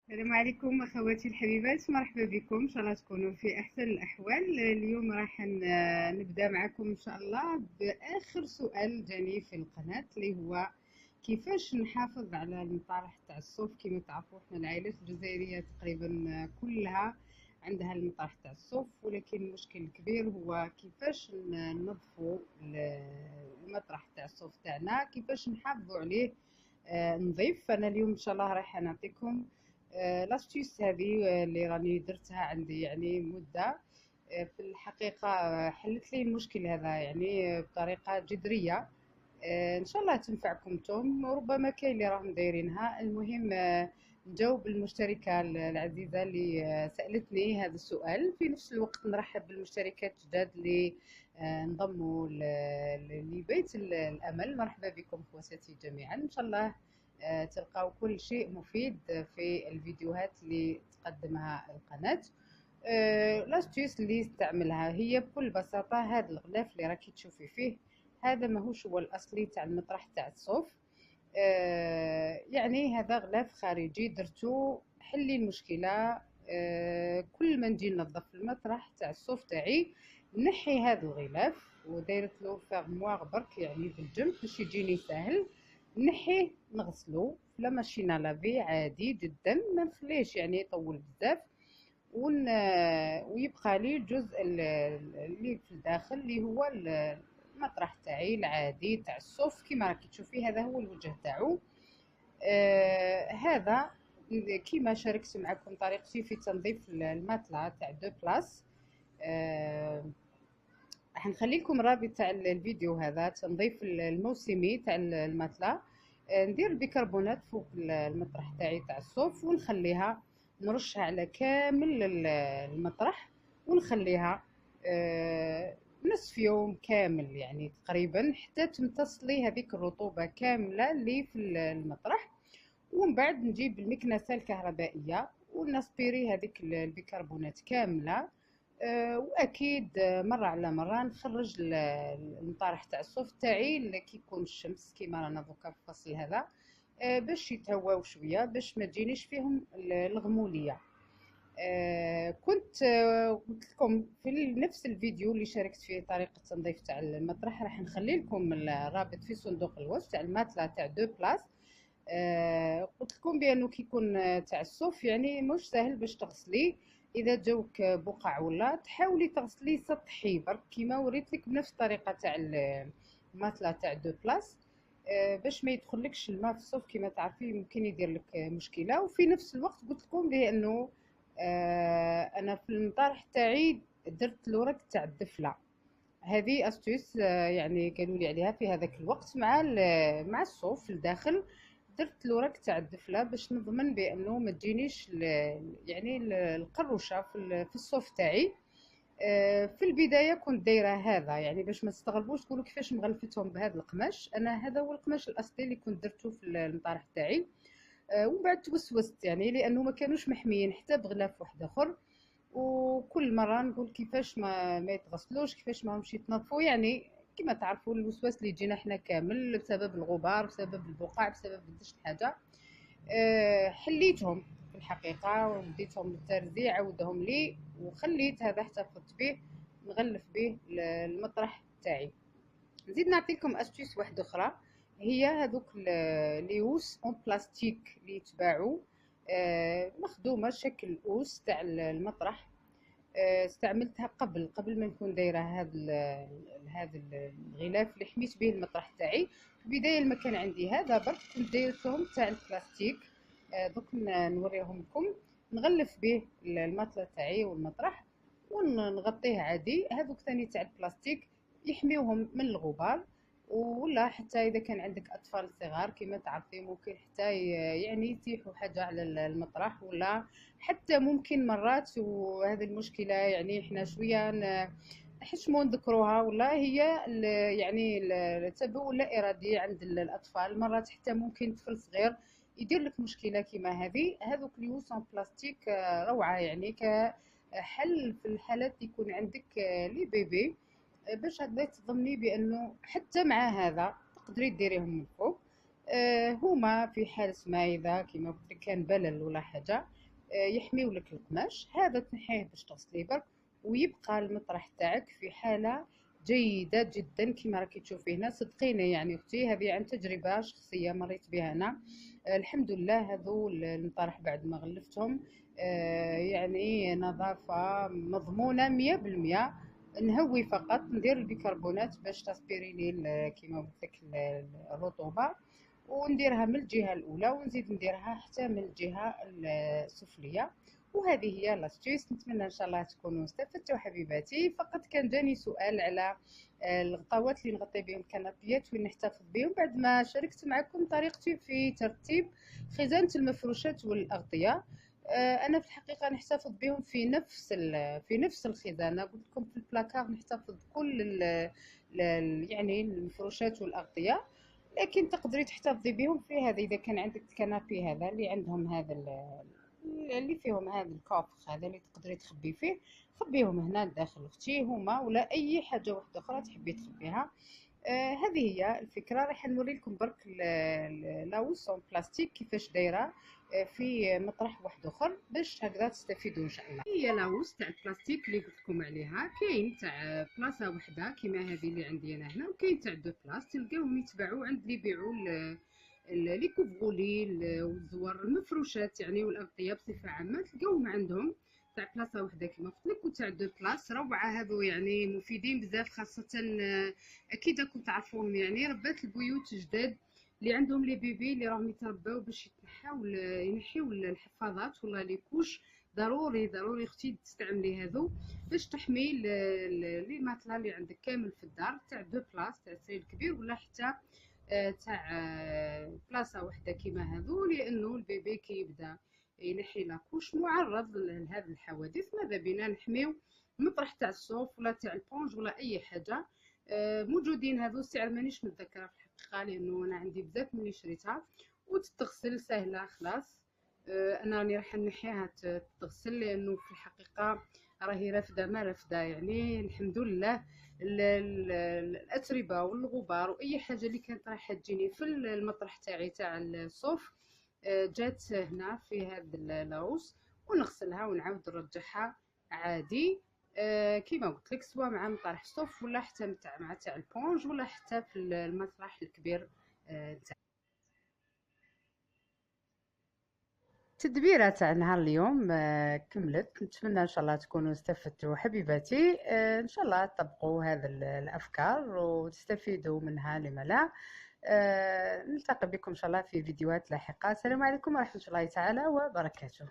السلام عليكم اخواتي الحبيبات، مرحبا بكم. ان شاء الله تكونوا في احسن الاحوال. اليوم راح نبدا معكم ان شاء الله باخر سؤال جاني في القناه، اللي هو كيفاش نحافظ على المطارح تاع الصوف. كما تعرفوا احنا العائلات الجزائريه تقريبا كلها عندها المطارح تاع الصوف، ولكن المشكل الكبير هو كيفاش ننظفوا المطرح تاع الصوف تاعنا، كيفاش نحافظوا عليه نظيف. انا اليوم ان شاء الله راح نعطيكم لاستيوس هذه اللي راني درتها عندي يعني مدة. في الحقيقة حلت لي المشكل هذا يعني بطريقة جذرية. ان شاء الله تنفعكم توم، وربما كاين اللي راهم دايرينها. المهم نجاوب المشتركة العزيزة اللي سألتني هذا السؤال. في نفس الوقت نرحب بالمشتركات الجداد اللي انضموا لبيت الأمل. مرحبا بكم خواتاتي جميعا. إن شاء الله تلقاو كل شيء مفيد في الفيديوهات اللي تقدمها القناة. لاستيوس اللي استعملها هي بكل بساطة هذا الغلاف اللي راكي تشوفي فيه. هذا ماهوش هو الأصلي تاع المطرح تاع الصوف. يعني هذا غلاف خارجي درتو حلي المشكلة. كل ما نجي ننظف المطرح تاع الصوف تاعي نحي هذا الغلاف، ودايرت له فيرمواغ برك يعني بالجنب باش يجيني ساهل. نحيه نغسلو في لا ماشين لافي عادي جدا، ما نخليش يعني يطول بزاف. ويبقى لي الجزء اللي في الداخل اللي هو المطرح تاعي العادي تاع الصوف. كيما راكي تشوفي هذا هو الوجه تاعو. هذا كيما شاركت معكم طريقتي في تنظيف الماتلا تاع دو بلاس. راح نخلي لكم رابط تاع الفيديو هذا تنظيف الموسمي تاع الماتلا. ندير البيكربونات فوق المطرح تاعي تاع الصوف، ونخليها نرشها على كامل المطرح، ونخليها نصف يوم كامل يعني تقريبا حتى تمتص لي هذيك الرطوبة كاملة اللي في المطرح. ومن بعد نجيب المكنسة الكهربائية ونسبيري هذيك البيكربونات كاملة. واكيد مرة على مرة نخرج المطارح تاع الصوف تاعي اللي كيكون الشمس كيما رانا دوكا في الفصل هذا، باش يتهواو شوية باش ما تجينيش فيهم الغمولية. كنت قلت لكم في نفس الفيديو اللي شاركت فيه طريقة تنظيف تاع المطرح، راح نخلي لكم الرابط في صندوق الوصف تاع الماتلا تاع دو بلاس. قلت لكم بانه كيكون تاع الصوف يعني مش سهل باش تغسليه. اذا جاوك بقع ولا تحاولي تغسليه سطحي برك كيما وريت لك بنفس الطريقه تاع الماتلا تاع دو بلاس. باش ما يدخلكش الماء في الصوف كيما تعرفي ممكن يدير لك مشكله. وفي نفس الوقت قلت لكم بانه انا في المطارح تاعي درت لورك تاع الدفله. هذه استوس يعني قالوا لي عليها في هذاك الوقت مع الصوف الداخل. درت لورك تاع الدفله باش نضمن بانه ما تجينيش يعني القروشه في الصوف تاعي. في البدايه كنت دايره هذا يعني باش ما تستغربوش تقولوا كيفاش مغلفتهم بهذا القماش. انا هذا هو القماش الاصلي اللي كنت درته في المطارح تاعي. ومن بعد توسوست يعني لانه ما كانوش محميين حتى بغلاف واحد اخر. وكل مره نقول كيفاش ما يتغسلوش، كيفاش ما همش يتنظفوا. يعني كما تعرفوا الوسواس اللي يجينا احنا كامل بسبب الغبار، بسبب البقع، بسبب قداش حاجه. حليتهم في الحقيقه وديتهم للترزي عاودهم لي، وخليت هذا احتفظت به نغلف به المطرح تاعي. نزيد نعطيكم استيس واحده اخرى، هي هذوك ليوس اون بلاستيك اللي يتباعوا مخدومه شكل اوس تاع المطرح. استعملتها قبل ما نكون دايره هذا الغلاف اللي حميت به المطرح تاعي. في البدايه ما كان عندي هذا برك كنت دايرتهم تاع البلاستيك. دوك نوريهم لكم. نغلف به المطلة تاعي والمطرح ونغطيه عادي. هذوك ثاني تاع البلاستيك يحميوهم من الغبار. ولا حتى اذا كان عندك اطفال صغار كما تعرفي ممكن حتى يعني يتيحوا حاجه على المطرح، ولا حتى ممكن مرات. وهذه المشكله يعني احنا شويه نحشموا نذكروها، ولا هي يعني التبول لا ارادي عند الاطفال. مرات حتى ممكن طفل صغير يدير لك مشكله كيما هذه. هذوك اليوسون بلاستيك روعه يعني كحل في الحالات اللي يكون عندك لي بيبي، باش هكذا تضمني بانه حتى مع هذا تقدري ديريهم من فوق. هما في حالة ما اذا كيما قلت لك كان بلل ولا حاجه يحميو لك القماش. هذا تنحيه باش تغسليه برك، ويبقى المطرح تاعك في حالة جيدة جدا كما راكي تشوفي هنا. صدقيني يعني اختي، هذه عن تجربة شخصية مريت بها انا. الحمد لله هذو المطارح بعد ما غلفتهم يعني نظافة مضمونة 100%. نهوي فقط، ندير البيكربونات باش تاسبيريني كيما قلت لك الرطوبة، ونديرها من الجهة الأولى ونزيد نديرها حتى من الجهة السفلية. وهذه هي لاستيس. نتمنى ان شاء الله تكونوا استفدتوا حبيباتي. فقط كان جاني سؤال على الغطاوات اللي نغطي بهم الكنابيات وين نحتفظ بهم بعد ما شاركت معكم طريقتي في ترتيب خزانة المفروشات والأغطية. انا في الحقيقه نحتفظ بهم في نفس الخزانه. قلت لكم في البلاكار نحتفظ كل يعني المفروشات والاغطيه، لكن تقدري تحتفظي بهم في هذا. اذا كان عندك الكنابي هذا اللي عندهم هذا اللي فيهم هذا الكوفر هذا اللي تقدري تخبي فيه، خبيهم هنا داخل اختي هما، ولا اي حاجه واحده اخرى تحبي تخبيها. هذه هي الفكره. راح نوري لكم برك لاوس اون بلاستيك كيفاش دايره في مطرح واحد اخر باش هكذا تستفيدوا ان شاء الله. هي لاوس تاع البلاستيك اللي قلت لكم عليها. كاين تاع بلاصه واحده كيما هذه اللي عندي انا هنا، وكاين تاع دو بلاص. تلقاوهم يتباعوا عند اللي يبيعوا لي كوفغولي والزوار المفروشات يعني والاغطيه بصفه عامه، تلقاوهم عندهم تاع بلاصه وحده كيما قلت لك، وتاع دو بلاص. روعه هذو يعني مفيدين بزاف، خاصه اكيد راكم تعرفوهم يعني ربات البيوت جداد اللي عندهم لي بيبي اللي راهم يترباو باش ينحيو الحفاضات ولا لي كوش. ضروري ضروري اختي تستعملي هذو باش تحمي لي ماتلا اللي عندك كامل في الدار تاع دو بلاص تاع سرير كبير، ولا حتى تاع بلاصه وحده كيما هذو، لانه البيبي كي يبدا ينحي لاكوش معرض لهذه الحوادث. ماذا بينا نحميو المطرح تاع الصوف ولا تاع البونج ولا اي حاجه. موجودين هذو. السعر مانيش متذكره في الحقيقه لانه انا عندي بزاف ملي شريتها، وتتغسل سهله خلاص. انا راني راح نحيها تغسل لانه في الحقيقه راهي رافده ما رافده يعني الحمد لله. الاتربه والغبار واي حاجه اللي كانت راح تجيني في المطرح تاعي تاع الصوف جات هنا في هذا اللاوس، ونغسلها ونعاود نرجعها عادي. كيما قلت لك سواء مع مطرح الصوف ولا حتى مع تاع البونج ولا حتى في المطرح الكبير تاع التدبيره تاع نهار اليوم. كملت. نتمنى ان شاء الله تكونوا استفدتوا حبيباتي. ان شاء الله تطبقوا هذه الافكار وتستفيدوا منها، لما لا. نلتقي بكم ان شاء الله في فيديوهات لاحقه. السلام عليكم ورحمه الله تعالى وبركاته.